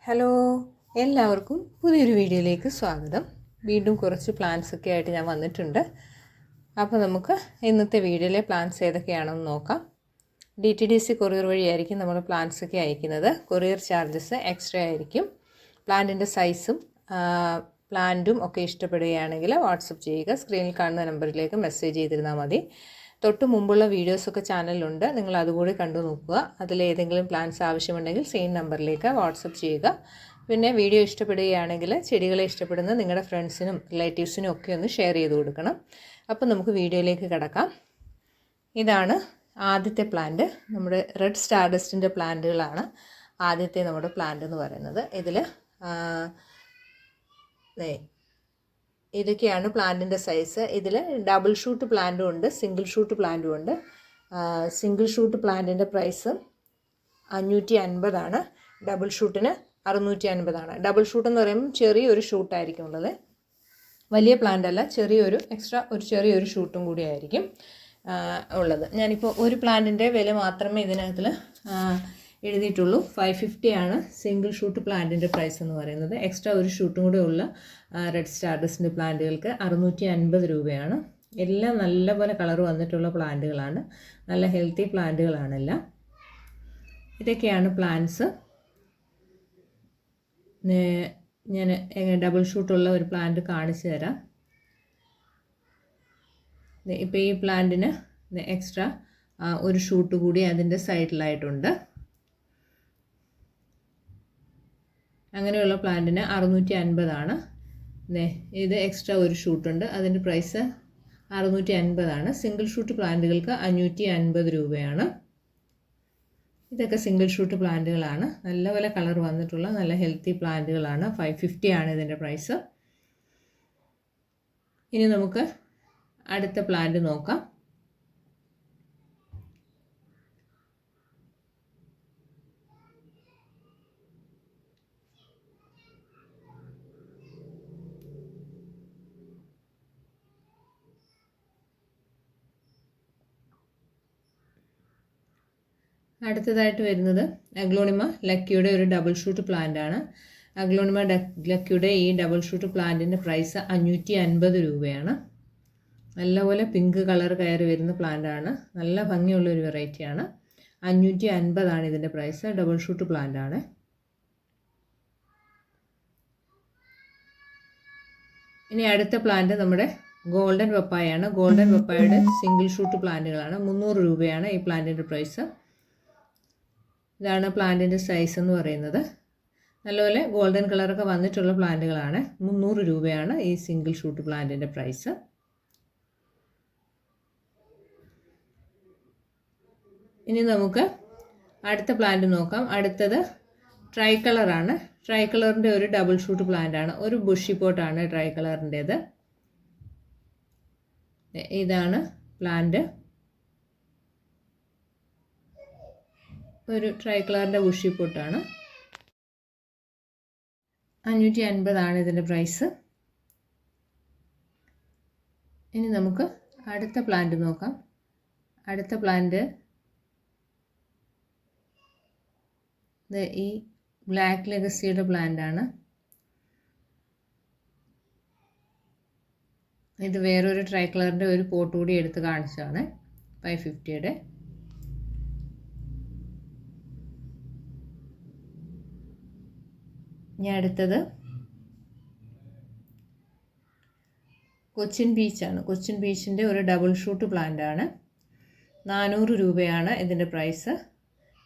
Hello, എല്ലാവർക്കും പുതിയൊരു വീഡിയോയിലേക്ക് സ്വാഗതം. വീണ്ടും കുറച്ച് പ്ലാൻസൊക്കെ ആയിട്ട് ഞാൻ വന്നിട്ടുണ്ട്. അപ്പോൾ നമുക്ക് ഇന്നത്തെ വീഡിയോയിലെ പ്ലാൻസ് ഏതൊക്കെയാണെന്ന് നോക്കാം. DTDC കൊറിയർ വഴിയായിരിക്കും നമ്മൾ പ്ലാൻസൊക്കെ അയക്കുന്നത്. കൊറിയർ ചാർജസ് എക്സ്ട്രാ ആയിരിക്കും. പ്ലാന്റിൻ്റെ സൈസും പ്ലാന്റും ഒക്കെ ഇഷ്ടപ്പെടുകയാണെങ്കിൽ വാട്സപ്പ് ചെയ്യുക. സ്ക്രീനിൽ കാണുന്ന നമ്പറിലേക്ക് മെസ്സേജ് ചെയ്തിരുന്നാൽ മതി. തൊട്ട് മുമ്പുള്ള വീഡിയോസൊക്കെ ചാനലിലുണ്ട്, നിങ്ങൾ അതുകൂടി കണ്ടു നോക്കുക. അതിലേതെങ്കിലും പ്ലാൻസ് ആവശ്യമുണ്ടെങ്കിൽ സെയിം നമ്പറിലേക്ക് വാട്സപ്പ് ചെയ്യുക. പിന്നെ വീഡിയോ ഇഷ്ടപ്പെടുകയാണെങ്കിൽ ചെടികളെ ഇഷ്ടപ്പെടുന്ന നിങ്ങളുടെ ഫ്രണ്ട്സിനും റിലേറ്റീവ്സിനും ഒക്കെ ഒന്ന് ഷെയർ ചെയ്ത് കൊടുക്കണം. അപ്പോൾ നമുക്ക് വീഡിയോയിലേക്ക് കിടക്കാം. ഇതാണ് ആദ്യത്തെ പ്ലാന്റ്. നമ്മുടെ റെഡ് സ്റ്റാർഡസ്റ്റിൻ്റെ പ്ലാന്റുകളാണ് ആദ്യത്തെ നമ്മുടെ പ്ലാന്റ് എന്ന് പറയുന്നത്. ഇതൊക്കെയാണ് പ്ലാന്റിൻ്റെ സൈസ്. ഇതിൽ ഡബിൾ ഷൂട്ട് പ്ലാന്റും ഉണ്ട്, സിംഗിൾ ഷൂട്ട് പ്ലാന്റും ഉണ്ട്. സിംഗിൾ ഷൂട്ട് പ്ലാന്റിൻ്റെ പ്രൈസ് 550 ഡബിൾ ഷൂട്ടിന് 650. ഡബിൾ ഷൂട്ട് എന്ന് പറയുമ്പോൾ ചെറിയൊരു ഷൂട്ടായിരിക്കും ഉള്ളത്, വലിയ പ്ലാന്റ് അല്ല, ചെറിയൊരു ഷൂട്ടും കൂടി ആയിരിക്കും ഉള്ളത്. ഞാനിപ്പോൾ ഒരു പ്ലാന്റിൻ്റെ വില മാത്രമേ ഇതിനകത്തിൽ എഴുതിയിട്ടുള്ളൂ. 550 സിംഗിൾ ഷൂട്ട് പ്ലാന്റിൻ്റെ പ്രൈസ് എന്ന് പറയുന്നത്. എക്സ്ട്രാ ഒരു ഷൂട്ടും കൂടെ ഉള്ള റെഡ് സ്റ്റാർഡസ്റ്റിൻ്റെ പ്ലാന്റുകൾക്ക് 650 രൂപയാണ്. എല്ലാം നല്ലപോലെ കളർ വന്നിട്ടുള്ള പ്ലാന്റുകളാണ്, നല്ല ഹെൽത്തി പ്ലാന്റുകളാണെല്ലാം. ഇതൊക്കെയാണ് പ്ലാന്റ്സ്. ഞാൻ ഡബിൾ ഷൂട്ടുള്ള ഒരു പ്ലാന്റ് കാണിച്ചു തരാം. ഇപ്പോൾ ഈ പ്ലാന്റിന് എക്സ്ട്രാ ഒരു ഷൂട്ട് കൂടി അതിൻ്റെ സൈഡിലായിട്ടുണ്ട്. അങ്ങനെയുള്ള പ്ലാന്റിന് 650. ഇത് എക്സ്ട്രാ ഒരു ഷൂട്ടുണ്ട്, അതിൻ്റെ പ്രൈസ് 650. സിംഗിൾ ഷൂട്ട് പ്ലാന്റുകൾക്ക് 550 രൂപയാണ്. ഇതൊക്കെ സിംഗിൾ ഷൂട്ട് പ്ലാന്റുകളാണ്, നല്ലപോലെ കളർ വന്നിട്ടുള്ള നല്ല ഹെൽത്തി പ്ലാന്റുകളാണ്. 550 ഇതിൻ്റെ പ്രൈസ്. ഇനി നമുക്ക് അടുത്ത പ്ലാന്റ് നോക്കാം. അടുത്തതായിട്ട് വരുന്നത് അഗ്ലോണിമ ലക്കിയുടെ ഒരു ഡബിൾ ഷൂട്ട് പ്ലാന്റ് ആണ്. അഗ്ലോണിമ ലക്കിയുടെ ഈ ഡബിൾ ഷൂട്ട് പ്ലാന്റിൻ്റെ പ്രൈസ് 550 രൂപയാണ്. നല്ലപോലെ പിങ്ക് കളർ കയറി വരുന്ന പ്ലാന്റ് ആണ്, നല്ല ഭംഗിയുള്ളൊരു വെറൈറ്റിയാണ്. 550 ഇതിൻ്റെ പ്രൈസ്. ഡബിൾ ഷൂട്ട് പ്ലാന്റ് ആണ്. ഇനി അടുത്ത പ്ലാന്റ് നമ്മുടെ ഗോൾഡൻ പപ്പായാണ്. ഗോൾഡൻ പപ്പായയുടെ സിംഗിൾ ഷൂട്ട് പ്ലാന്റുകളാണ്. 300 രൂപയാണ് ഈ പ്ലാന്റിൻ്റെ പ്രൈസ്. ഇതാണ് പ്ലാന്റിൻ്റെ സൈസ് എന്ന് പറയുന്നത്. നല്ലപോലെ ഗോൾഡൻ കളറൊക്കെ വന്നിട്ടുള്ള പ്ലാന്റുകളാണ്. 300 രൂപയാണ് ഈ സിംഗിൾ ഷൂട്ട് പ്ലാന്റിൻ്റെ പ്രൈസ്. ഇനി നമുക്ക് അടുത്ത പ്ലാന്റ് നോക്കാം. അടുത്തത് ട്രൈ കളറാണ്. ട്രൈ കളറിൻ്റെ ഒരു ഡബിൾ ഷൂട്ട് പ്ലാന്റ് ആണ്. ഒരു ബുഷി പോട്ടാണ് ട്രൈ കളറിൻ്റേത്. ഇതാണ് പ്ലാന്റ്. ഒരു ട്രൈ കളറിൻ്റെ ബുഷി പോട്ടാണ്. 550 ഇതിൻ്റെ പ്രൈസ്. ഇനി നമുക്ക് അടുത്ത പ്ലാന്റ് നോക്കാം. അടുത്ത പ്ലാന്റ് ഈ ബ്ലാക്ക് ലെഗസിയുടെ പ്ലാന്റ് ആണ്. ഇത് വേറൊരു ട്രൈ കളറിൻ്റെ ഒരു പോട്ട് കൂടി എടുത്ത് കാണിച്ചതാണ്. 550. ഇനി അടുത്തത് കൊച്ചിൻ ബീച്ചാണ്. കൊച്ചിൻ ബീച്ചിൻ്റെ ഒരു ഡബിൾ ഷൂട്ട് പ്ലാന്റ് ആണ്. 400 രൂപയാണ് ഇതിൻ്റെ പ്രൈസ്.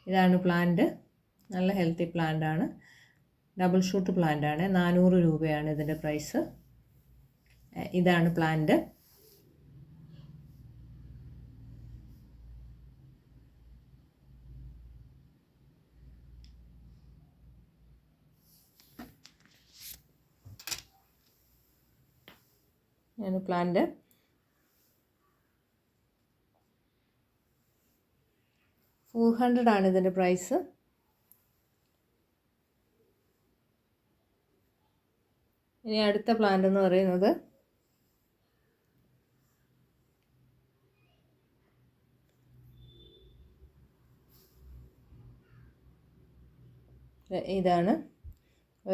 ഇതാണ് പ്ലാന്റ്, നല്ല ഹെൽത്തി പ്ലാന്റ് ആണ്, ഡബിൾ ഷൂട്ട് പ്ലാന്റ് ആണ്. 400 രൂപയാണ് ഇതിൻ്റെ പ്രൈസ്. ഇതാണ് പ്ലാന്റ്. പ്ലാന്റ് 400 ഇതിൻ്റെ പ്രൈസ്. ഇനി അടുത്ത പ്ലാന്റ് എന്ന് പറയുന്നത് ഇതാണ്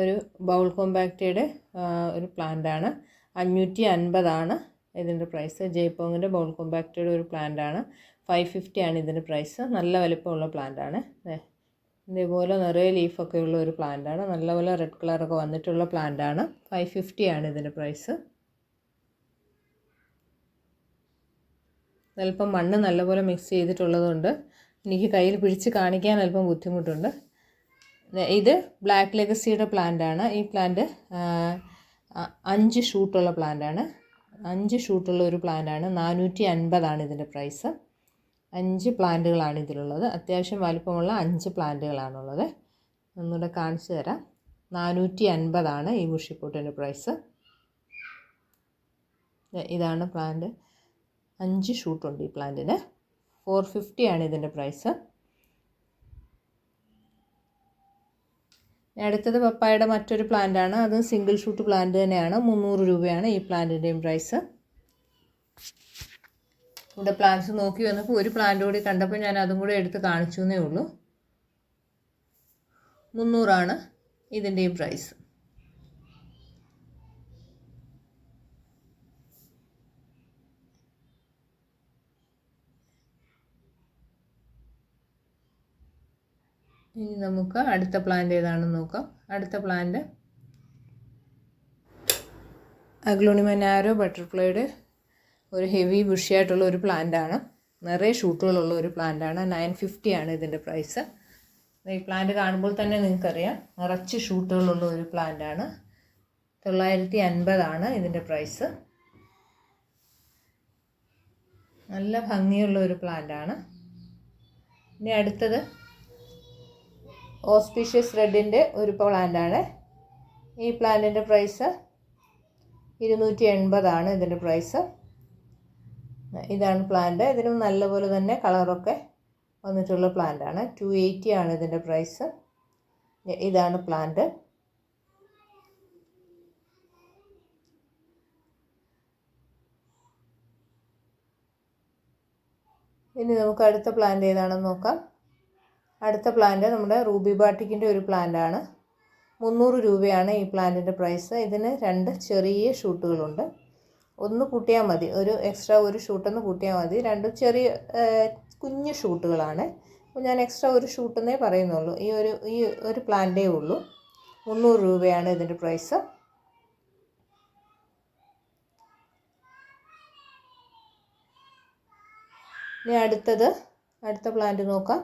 ഒരു ബൗൾ കോമ്പാക്റ്റയുടെ ഒരു പ്ലാന്റാണ്. 550 ഇതിൻ്റെ പ്രൈസ്. ജയ്പോങ്ങിൻ്റെ ബൗൾ കോമ്പാക്റ്റയുടെ ഒരു പ്ലാന്റാണ്. 550 ഇതിൻ്റെ പ്രൈസ്. നല്ല വലിപ്പമുള്ള പ്ലാന്റാണ്. ഇതേപോലെ നിറയെ ലീഫൊക്കെ ഉള്ള ഒരു പ്ലാന്റാണ്. നല്ലപോലെ റെഡ് കളറൊക്കെ വന്നിട്ടുള്ള പ്ലാന്റാണ്. 550 ഇതിൻ്റെ പ്രൈസ്. അല്പം മണ്ണ് നല്ലപോലെ മിക്സ് ചെയ്തിട്ടുള്ളതുകൊണ്ട് എനിക്ക് കയ്യിൽ പിടിച്ച് കാണിക്കാൻ അല്പം ബുദ്ധിമുട്ടുണ്ട്. ഇത് ബ്ലാക്ക് ലെഗസിയുടെ പ്ലാന്റാണ്. ഈ പ്ലാന്റ് 5 ഷൂട്ടുള്ള പ്ലാന്റാണ്. 5 ഷൂട്ടുള്ള ഒരു പ്ലാന്റാണ്. 450 ഇതിൻ്റെ പ്രൈസ്. 5 പ്ലാന്റുകളാണ് ഇതിലുള്ളത്. അത്യാവശ്യം വലിപ്പമുള്ള 5 പ്ലാന്റുകളാണുള്ളത്. ഒന്നുകൂടെ കാണിച്ചു തരാം. 450 ഈ ബുഷിപ്പോട്ടിൻ്റെ പ്രൈസ്. ഇതാണ് പ്ലാന്റ്. 5 ഷൂട്ടുണ്ട് ഈ പ്ലാന്റിന്. 450 ഇതിൻ്റെ പ്രൈസ്. അടുത്തത് പപ്പായയുടെ മറ്റൊരു പ്ലാന്റാണ്. അത് സിംഗിൾ ഷൂട്ട് പ്ലാന്റ് തന്നെയാണ്. 300 രൂപയാണ് ഈ പ്ലാന്റിൻ്റെയും പ്രൈസ്. ഇവിടെ പ്ലാന്റ്സ് നോക്കി വന്നപ്പോൾ ഒരു പ്ലാന്റ് കൂടി കണ്ടപ്പോൾ ഞാൻ അതും കൂടി എടുത്ത് കാണിച്ചു എന്നേ ഉള്ളൂ. 300 ഇതിൻ്റെയും പ്രൈസ്. ഇനി നമുക്ക് അടുത്ത പ്ലാന്റ് ഏതാണെന്ന് നോക്കാം. അടുത്ത പ്ലാന്റ് അഗ്ലോണിമ നാരോ ബട്ടർഫ്ലൈയുടെ ഒരു ഹെവി ബുഷിയായിട്ടുള്ള ഒരു പ്ലാന്റാണ്. നിറയെ ഷൂട്ടുകളുള്ള ഒരു പ്ലാന്റാണ്. 950 ഇതിൻ്റെ പ്രൈസ്. ഈ പ്ലാന്റ് കാണുമ്പോൾ തന്നെ നിങ്ങൾക്കറിയാം നിറച്ച് ഷൂട്ടുകളുള്ള ഒരു പ്ലാന്റാണ്. 950 ഇതിൻ്റെ പ്രൈസ്. നല്ല ഭംഗിയുള്ള ഒരു പ്ലാന്റാണ്. ഇനി അടുത്തത് ഓസ്പീഷ്യസ് റെഡിൻ്റെ ഒരു പ്ലാന്റാണ്. ഈ പ്ലാന്റിൻ്റെ പ്രൈസ് 280 ഇതിൻ്റെ പ്രൈസ്. ഇതാണ് പ്ലാന്റ്. ഇതിനും നല്ലപോലെ തന്നെ കളറൊക്കെ വന്നിട്ടുള്ള പ്ലാന്റാണ്. 280 ഇതിൻ്റെ പ്രൈസ്. ഇതാണ് പ്ലാന്റ്. ഇനി നമുക്ക് അടുത്ത പ്ലാന്റ് ഏതാണെന്ന് നോക്കാം. അടുത്ത പ്ലാന്റ് നമ്മുടെ റൂബി ബാട്ടിക്കിൻ്റെ ഒരു പ്ലാന്റാണ്. 300 രൂപയാണ് ഈ പ്ലാന്റിൻ്റെ പ്രൈസ്. ഇതിന് 2 ചെറിയ ഷൂട്ടുകളുണ്ട്. ഒന്ന് കൂട്ടിയാൽ മതി, എക്സ്ട്രാ ഒരു ഷൂട്ടൊന്ന് കൂട്ടിയാൽ മതി. 2 ചെറിയ കുഞ്ഞു ഷൂട്ടുകളാണ്. അപ്പോൾ ഞാൻ എക്സ്ട്രാ ഒരു ഷൂട്ടെന്നേ പറയുന്നുള്ളൂ. ഈ ഒരു പ്ലാന്റേ ഉള്ളൂ. 300 രൂപയാണ് ഇതിൻ്റെ പ്രൈസ്. ഇനി അടുത്ത പ്ലാന്റ് നോക്കാം.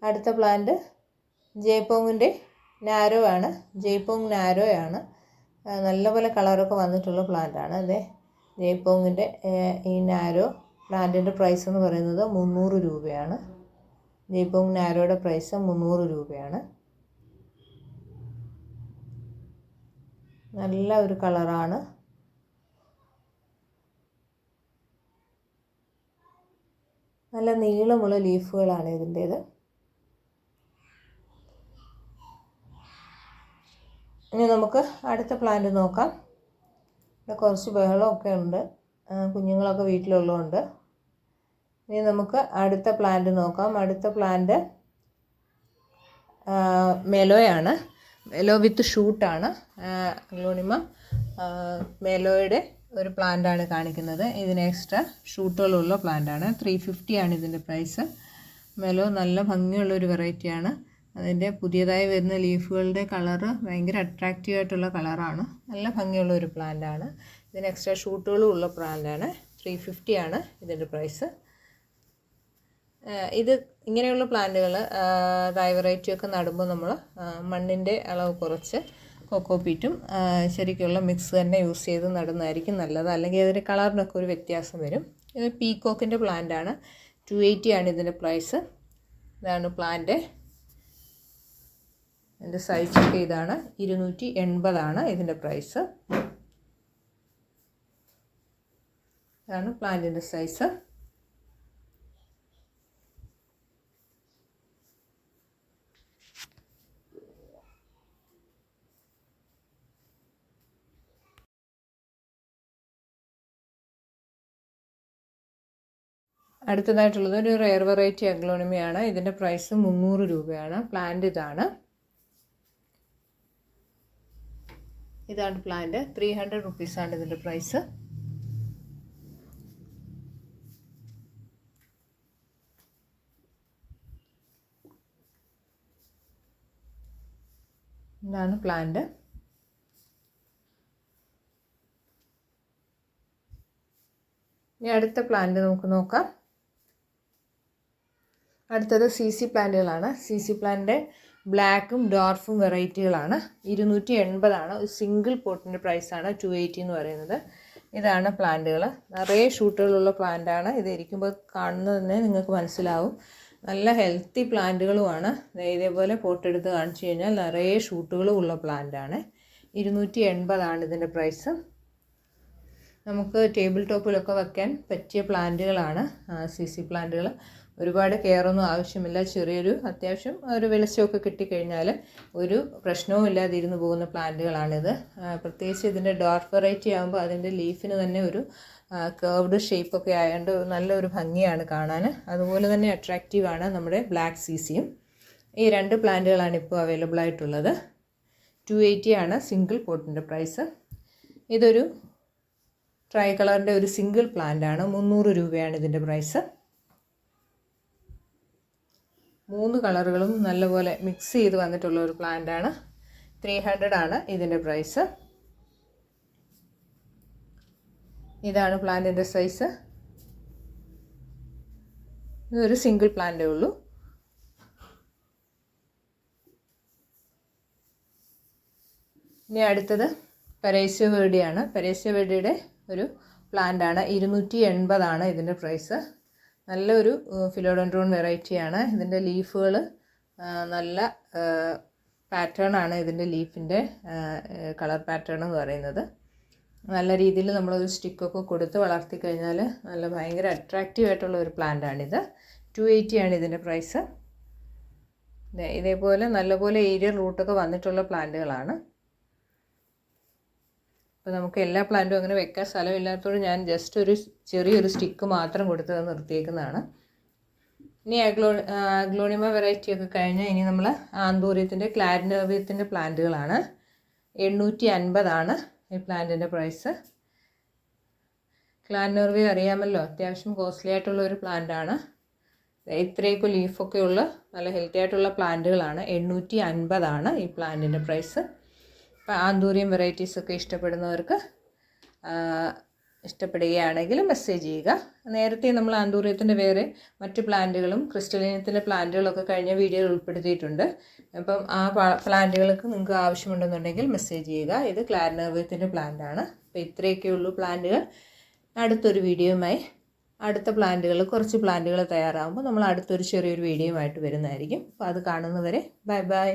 അടുത്ത പ്ലാന്റ് ജയ്പോങ്ങിൻ്റെ നാരോ ആണ്. ജയ്പോങ് നാരോ ആണ്. നല്ലപോലെ കളറൊക്കെ വന്നിട്ടുള്ള പ്ലാന്റാണ്. അതെ, ജയ്പോങ്ങിൻ്റെ ഈ നാരോ പ്ലാന്റിൻ്റെ പ്രൈസ് എന്ന് പറയുന്നത് 300 രൂപയാണ്. ജയ്പോങ് നാരോയുടെ പ്രൈസ് 300 രൂപയാണ്. നല്ല ഒരു കളറാണ്. നല്ല നീളമുള്ള ലീഫുകളാണ് ഇതിൻ്റേത്. ഇനി നമുക്ക് അടുത്ത പ്ലാന്റ് നോക്കാം. ഇവിടെ കുറച്ച് ബഹളമൊക്കെ ഉണ്ട്, കുഞ്ഞുങ്ങളൊക്കെ വീട്ടിലുള്ളതുകൊണ്ട്. ഇനി നമുക്ക് അടുത്ത പ്ലാന്റ് നോക്കാം. അടുത്ത പ്ലാന്റ് മെലോയാണ്. മെലോ വിത്ത് ഷൂട്ടാണ്. അഗ്ലോണിമ മെലോയുടെ ഒരു പ്ലാന്റാണ് കാണിക്കുന്നത്. ഇതിന് എക്സ്ട്രാ ഷൂട്ടുകളുള്ള പ്ലാന്റാണ്. 350 ഇതിൻ്റെ പ്രൈസ്. മെലോ നല്ല ഭംഗിയുള്ളൊരു വെറൈറ്റിയാണ്. അതിൻ്റെ പുതിയതായി വരുന്ന ലീഫുകളുടെ കളറ് ഭയങ്കര അട്രാക്റ്റീവ് ആയിട്ടുള്ള കളറാണ്. നല്ല ഭംഗിയുള്ള ഒരു പ്ലാന്റാണ്. ഇതിന് എക്സ്ട്രാ ഷൂട്ടുകളും ഉള്ള പ്ലാന്റാണ്. 350 ഇതിൻ്റെ പ്രൈസ്. ഇത് ഇങ്ങനെയുള്ള പ്ലാന്റുകൾ വെറൈറ്റിയൊക്കെ നടുമ്പോൾ നമ്മൾ മണ്ണിൻ്റെ അളവ് കുറച്ച് കൊക്കോപീറ്റും ശരിക്കുള്ള മിക്സ് തന്നെ യൂസ് ചെയ്ത് നടുന്നതായിരിക്കും നല്ലത്. അല്ലെങ്കിൽ അതിൻ്റെ കളറിനൊക്കെ ഒരു വ്യത്യാസം വരും. ഇത് പീകോക്കിൻ്റെ പ്ലാന്റാണ്. 280 ഇതിൻ്റെ പ്രൈസ്. ഇതാണ് പ്ലാന്റ്. ഇതിൻ്റെ സൈസൊക്കെ ഇതാണ്. 280 ഇതിൻ്റെ പ്രൈസ്. ഇതാണ് പ്ലാന്റിൻ്റെ സൈസ്. അടുത്തതായിട്ടുള്ളത് ഒരു റെയർ വെറൈറ്റി അഗ്ലോണിമയാണ്. ഇതിൻ്റെ പ്രൈസ് 300 രൂപയാണ്. പ്ലാന്റ് ഇതാണ്. ഇതാണ് പ്ലാന്റ്. 300 റുപ്പീസാണ് ഇതിൻ്റെ പ്രൈസ്. ഇതാണ് പ്ലാന്റ്. ഇനി അടുത്ത പ്ലാന്റ് നമുക്ക് നോക്കാം. അടുത്തത് CC പ്ലാന്റുകളാണ്. CC പ്ലാന്റിൻ്റെ ബ്ലാക്കും ഡോർഫും വെറൈറ്റികളാണ്. 280 ഒരു സിംഗിൾ പോട്ടിൻ്റെ പ്രൈസാണ് 280 എന്ന് പറയുന്നത്. ഇതാണ് പ്ലാന്റുകൾ. നിറയെ ഷൂട്ടുകളുള്ള പ്ലാന്റാണ്. ഇത് ഇരിക്കുമ്പോൾ കാണുന്നത് തന്നെ നിങ്ങൾക്ക് മനസ്സിലാവും. നല്ല ഹെൽത്തി പ്ലാന്റുകളുമാണ്. ഇതേപോലെ പോട്ടെടുത്ത് കാണിച്ചു കഴിഞ്ഞാൽ നിറയെ ഷൂട്ടുകളും ഉള്ള പ്ലാന്റാണ്. 280 ഇതിൻ്റെ പ്രൈസ്. നമുക്ക് ടേബിൾ ടോപ്പിലൊക്കെ വയ്ക്കാൻ പറ്റിയ പ്ലാന്റുകളാണ് CC പ്ലാന്റുകൾ. ഒരുപാട് കെയറൊന്നും ആവശ്യമില്ല. ചെറിയൊരു അത്യാവശ്യം ഒരു വെളിച്ചമൊക്കെ കിട്ടിക്കഴിഞ്ഞാൽ ഒരു പ്രശ്നവും ഇല്ലാതെ ഇരുന്ന് പോകുന്ന പ്ലാന്റുകളാണിത്. പ്രത്യേകിച്ച് ഇതിൻ്റെ ഡോർഫ് വെറൈറ്റി ആകുമ്പോൾ അതിൻ്റെ ലീഫിന് തന്നെ ഒരു കർവ്ഡ് ഷേപ്പൊക്കെ ആയതുകൊണ്ട് നല്ലൊരു ഭംഗിയാണ് കാണാൻ. അതുപോലെ തന്നെ അട്രാക്റ്റീവാണ് നമ്മുടെ ബ്ലാക്ക് CCയും. ഈ 2 പ്ലാന്റുകളാണ് ഇപ്പോൾ അവൈലബിൾ ആയിട്ടുള്ളത്. 280 ആണ് സിംഗിൾ പോട്ടിൻ്റെ പ്രൈസ്. ഇതൊരു ട്രൈ കളറിൻ്റെ ഒരു സിംഗിൾ പ്ലാന്റാണ്. 300 രൂപയാണ് ഇതിൻ്റെ പ്രൈസ്. 3 കളറുകളും നല്ലപോലെ മിക്സ് ചെയ്ത് വന്നിട്ടുള്ള ഒരു പ്ലാന്റാണ്. 300 ആണ് ഇതിൻ്റെ പ്രൈസ്. ഇതാണ് പ്ലാന്റിൻ്റെ സൈസ്. ഇതൊരു സിംഗിൾ പ്ലാന്റേ ഉള്ളൂ. ഇനി അടുത്തത് പരേസ്യ വേർഡിയാണ്. പരേസ്യ വേർഡിയുടെ ഒരു പ്ലാന്റാണ്. 280 ആണ് ഇതിൻ്റെ പ്രൈസ്. നല്ലൊരു ഫിലോഡെൻഡ്രോൺ വെറൈറ്റിയാണ്. ഇതിൻ്റെ ലീഫുകൾ നല്ല പാറ്റേൺ ആണ്. ഇതിൻ്റെ ലീഫിൻ്റെ കളർ പാറ്റേൺ എന്ന് പറയുന്നത് നല്ല രീതിയിൽ നമ്മളൊരു സ്റ്റിക്കൊക്കെ കൊടുത്ത് വളർത്തി കഴിഞ്ഞാൽ നല്ല ഭയങ്കര അട്രാക്റ്റീവ് ആയിട്ടുള്ള ഒരു പ്ലാന്റാണിത്. 280 ആണ് ഇതിൻ്റെ പ്രൈസ്. ഇതേപോലെ നല്ലപോലെ ഏരിയൽ റൂട്ടൊക്കെ വന്നിട്ടുള്ള പ്ലാന്റുകളാണ്. അപ്പോൾ നമുക്ക് എല്ലാ പ്ലാന്റും അങ്ങനെ വെക്കാൻ സ്ഥലമില്ലാത്തതുകൊണ്ട് ഞാൻ ജസ്റ്റ് ഒരു ചെറിയൊരു സ്റ്റിക്ക് മാത്രം കൊടുത്ത് നിർത്തിയേക്കുന്നതാണ്. ഇനി അഗ്ലോണിമ വെറൈറ്റിയൊക്കെ കഴിഞ്ഞാൽ ഇനി നമ്മൾ ആന്തൂര്യത്തിൻ്റെ ക്ലാരിനേറിയത്തിൻ്റെ പ്ലാന്റുകളാണ്. 850 ആണ് ഈ പ്ലാന്റിൻ്റെ പ്രൈസ്. ക്ലാരിനേറിയ അറിയാമല്ലോ, അത്യാവശ്യം കോസ്റ്റ്ലി ആയിട്ടുള്ള ഒരു പ്ലാന്റാണ്. ഇത്രയൊക്കെ ലീഫൊക്കെ ഉള്ള നല്ല ഹെൽത്തി ആയിട്ടുള്ള പ്ലാന്റുകളാണ്. 850 ആണ് ഈ പ്ലാന്റിൻ്റെ പ്രൈസ്. അപ്പോൾ ആന്തൂറിയം വെറൈറ്റീസൊക്കെ ഇഷ്ടപ്പെടുന്നവർക്ക് ഇഷ്ടപ്പെടുകയാണെങ്കിൽ മെസ്സേജ് ചെയ്യുക. നേരത്തെ നമ്മൾ ആന്തൂറിയത്തിൻ്റെ വേറെ മറ്റ് പ്ലാന്റുകളും ക്രിസ്റ്റലിനത്തിൻ്റെ പ്ലാന്റുകളൊക്കെ കഴിഞ്ഞ വീഡിയോയിൽ ഉൾപ്പെടുത്തിയിട്ടുണ്ട്. അപ്പം ആ പ്ലാന്റുകൾക്ക് നിങ്ങൾക്ക് ആവശ്യമുണ്ടെന്നുണ്ടെങ്കിൽ മെസ്സേജ് ചെയ്യുക. ഇത് ക്ലാരിനേറിയത്തിൻ്റെ പ്ലാന്റാണ്. അപ്പോൾ ഇത്രയൊക്കെയുള്ളൂ പ്ലാന്റുകൾ. അടുത്തൊരു വീഡിയോയുമായി കുറച്ച് പ്ലാന്റുകൾ തയ്യാറാകുമ്പോൾ നമ്മൾ അടുത്തൊരു ചെറിയൊരു വീഡിയോയുമായിട്ട് വരുന്നതായിരിക്കും. അപ്പോൾ അത് കാണുന്നവരെ ബൈ ബൈ.